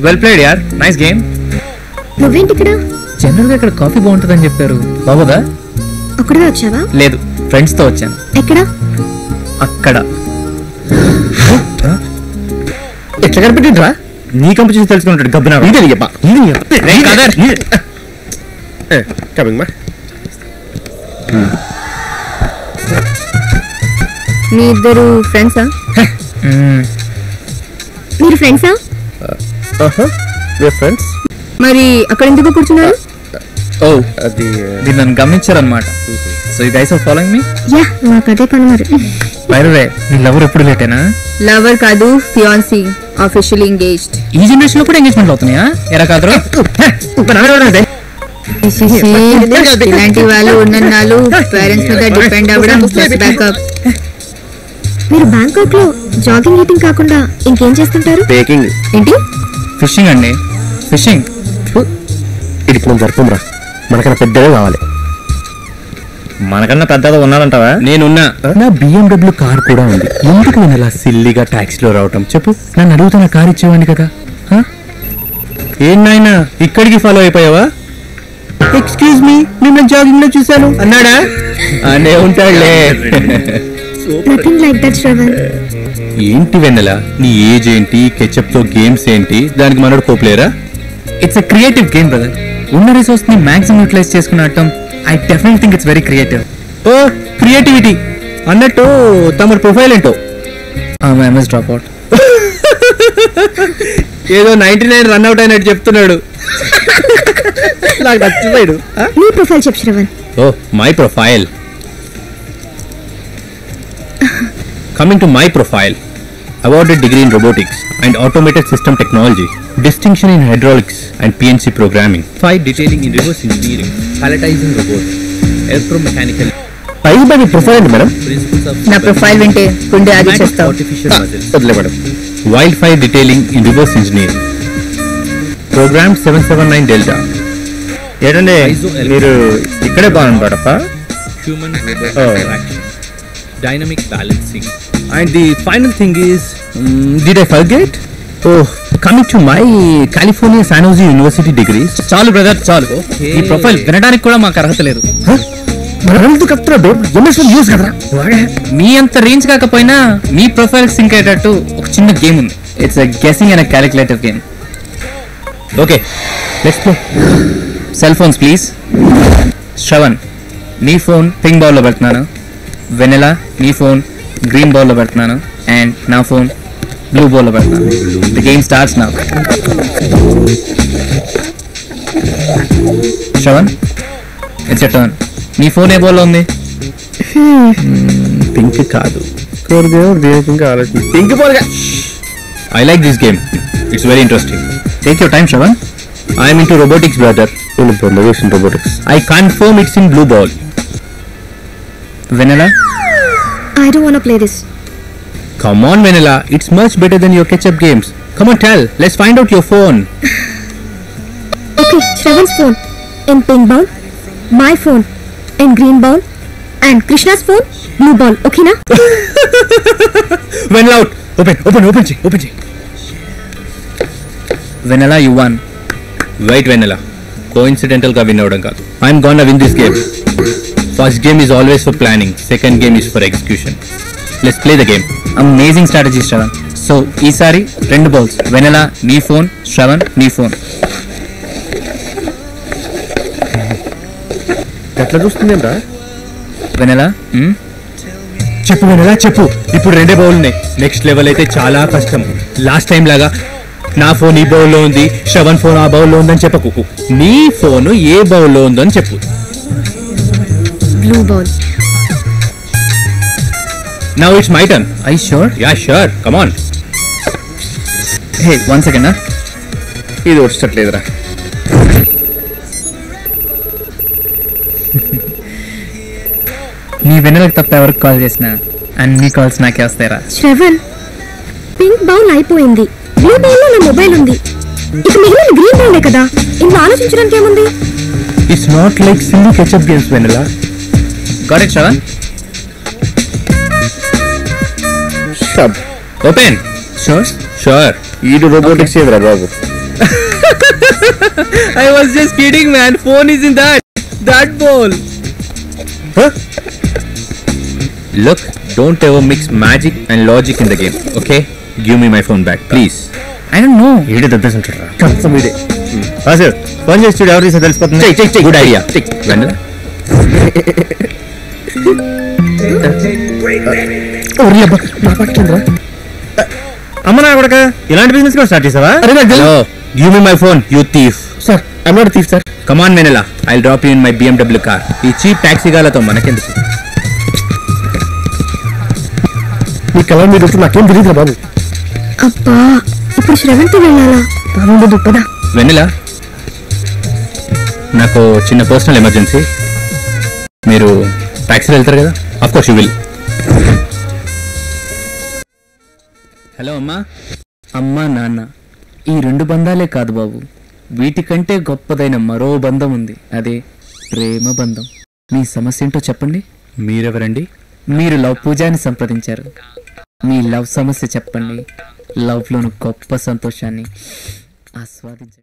Well played యార్, nice game. నువ్వేంటి ఇక్కడ? జనరల్ గా ఇక్కడ కాఫీ బాగుంటుందని చెప్పారు, బాగోదా? అక్కడే వచ్చావా? లేదు, ఫ్రెండ్స్ తో వచ్చాను. ఎక్కడ? అక్కడ. ఎట్లా కనిపెట్టిండ్రా? నీ కంపెనీ తెలుసుకుంటాడు గబ్బునా. మీ ఇద్దరు ఫ్రెండ్సా? మీరు ఫ్రెండ్సా? ఫ్రెండ్స్. మరి అక్కడ ఎందుకు కూర్చున్నారు? ఓ, అది నన్ను గమనించారనమాట. So you guys are following me? Yeah, నాకు అదే పని మరి. బై ద వే, మీ లవర్ ఎప్పుడు లేటేనా? లవర్ కాదు, ఫియాన్సీ, ఆఫీషియల్లీ ఎంగేజ్డ్. ఈ జనరేషన్ లో కూడా ఎంగేజ్మెంట్ అవుతున్నాయా? ఎరా కాదు. ఇలాంటి వాళ్ళు ఉన్నన్నాళ్ళు పేరెంట్స్ మీద డిపెండ్ అవ్వడం బ్యాకప్. మీరు బ్యాంకాక్ లో జాగింగ్ ఈటింగ్ కాకుండా ఇంకేం చేస్తుంటారు? బేకింగ్. ఏంటి? ఫిషింగ్ అండి, ఫిషింగ్. ఇది ఇప్పుడు జరుపురా, మనకన్నా పెద్దగా కావాలి. మనకన్నా పెద్దగా ఉన్నారంటావా? నేనున్నా. నా BMW కార్ కూడా ఉంది. ఎందుకు నేను అలా సిల్లీగా ట్యాక్సీలో రావటం చెప్పు? నన్ను అడుగుతున్న కార్ ఇచ్చేవాడిని కదా. ఏం నాయనా ఇక్కడికి ఫాలో అయిపోయావా? ఎక్స్క్యూజ్ మీ, నిన్న జాగింగ్ లో చూశాను అన్నాడా? అనే ఉంటాడులే. Nothing like that Shravan. ఏంటి వెన్నెల, నీ ఏజ్ ఏంటి, కెచప్ తో గేమ్స్ ఏంటి, దానికి మనోడు కోపలేరా? It's a creative game brother. ఉన్న రిసోర్స్ ని మాక్సిమం యూటిలైజ్ చేసుకున్నట్టు I definitely think it's very creative. ఓ క్రియేటివిటీ అన్నట్టు తమ ప్రొఫైల్ ఏంటో? MS drop out. ఏదో 99 రన్ అవుట్ అయినట్టు చెప్తున్నాడు. నాకు నచ్చిపోయాడు. నీ ప్రొఫైల్ చెప్పు Shravan. Oh my profile. Coming to my profile, awarded degree in robotics and automated system technology, distinction in hydraulics and PNC programming, 5 detailing in reverse engineering, palletizing robots, electromechanical. పైబడి profile అండి madam. నా profile వింటే గుండె ఆగి చేస్తావు. వదిలే madam. Wild fire detailing in reverse engineering, program 779 delta. ఏంటండి మీరు ఇక్కడే బాగుంటారప్ప? Human dynamic balancing, and the final thing is did I forget? Oh, coming to my California San Jose University degrees. చాలు బ్రదర్, చాలు. ఈ ప్రొఫైల్ వినడానికి కూడా మాకు అర్హత లేదు. మీ అంత రేంజ్ కాకపోయినా మీ ప్రొఫైల్ సింక్ అయ్యేటట్టు ఒక చిన్న గేమ్ ఉంది. It's a guessing and calculative game. Okay, let's play. Cell phones please. Shravan, నీ ఫోన్ పింక్ బౌల్ లో పెడుతున్నాను. వెనెలా, నీ ఫోన్ గ్రీన్ బౌల్ లో పెడుతున్నాను. అండ్ నా ఫోన్ బ్లూ బౌల్ లో పెడుతున్నాను. The game starts now. Shravan, it's your turn. నీ ఫోన్ ఏ బౌల్ లో ఉంది? పింక్ కాదు, pink bowl. I like this game. It's very interesting. Take your time, Shravan. I am into robotics, brother. In robotics. I confirm it's in blue ball. Vanilla? I don't want to play this. Come on, Vanilla. It's much better than your ketchup games. Come on, tell. Let's find out your phone. Okay, Shravan's phone in pink ball, my phone in green ball, and Krishna's phone blue ball. Okay, na? Vanilla out. Open. Vanilla, you won. Right, Vanilla. Coincidental ga win avadam kaadu. I'm gonna win this game. First game is always for planning. Second game is for execution. Let's play the game. Amazing strategy, Shravan. So, ఈసారి 2 balls. Vanilla, నీ phone. Shravan, నీ phone. ఎట్లా చూస్తుందేంరా? వెనెలా, చెప్పు వెనెలా, చెప్పు. ఇప్పుడు 2 bowl ఉన్నాయి. Next level అయితే చాలా కష్టం. లాస్ట్ టైం లాగా నా ఫోన్ ఈ బౌల్లో ఉంది, శ్రవణ్ ఫోన్ ఆ బౌల్లో ఉందని చెప్పకు. నీ ఫోన్ ఏ బౌల్లో ఉందని చెప్పు. Blue ball. Now it's my turn. Are you sure? Yeah, sure. Come on. Hey, 1 second. ఇది వచ్చట్లేదురా. నీ వెన్నెలకు తప్ప ఎవరికి కాల్ చేసినా అన్ని కాల్స్ నాకే వస్తాయిరా. శ్రవణ్, పింక్ బౌల్ అయిపోయింది. బ్లూ బౌల్ లో నా మొబైల్ ఉంది. ఇక మిగిలిన గ్రీన్ బౌలే కదా. ఇందులో ఆలోచించడానికి ఏముంది? It's not like silly ketchup games, Vanilla. Got it, Shravan? Shub. Open. Sure? Sure. ఈడు రోబోటిక్స్ ఏదిరా బాబు. I was just kidding, man. Phone is in that bowl. Huh? Look, don't ever mix magic and logic in the game, okay? Give me my phone back, please. I don't know. ఏడే దద్దేసుంటారా కష్టం వీడే sir phone చేసి చూడు ఎవరు తీసా తెలిసిపోతుంది check good idea check వెన్నెల అమ్మ నా కొడక ఇలాంటి బిజినెస్ కూడా స్టార్ట్ చేసావా hello give me my phone you thief sir I'm not thief sir come on Vennela I will drop you in my BMW car ఈ చీప్ టాక్సీ గాలతో మనకెందుకు మీ కలర్ మీద నాకేం తెలియదు బాబు అబ్బా ఇప్పుడు శ్రవంతి వెళ్ళాలా పదా వెన్నెల నాకు చిన్న పర్సనల్ ఎమర్జెన్సీ మీరు టాక్సీలో వెళ్తారు కదా of course you will hello అమ్మా అమ్మా నాన్న ఈ 2 బంధాలే కాదు బాబు, వీటికంటే గొప్పదైన మరో బంధం ఉంది, అదే ప్రేమ బంధం. మీ సమస్య ఏంటో చెప్పండి. మీరెవరండి? మీరు లవ్ పూజాని సంప్రదించారు. మీ లవ్ సమస్య చెప్పండి. లవ్లోని గొప్ప సంతోషాన్ని ఆస్వాదించండి.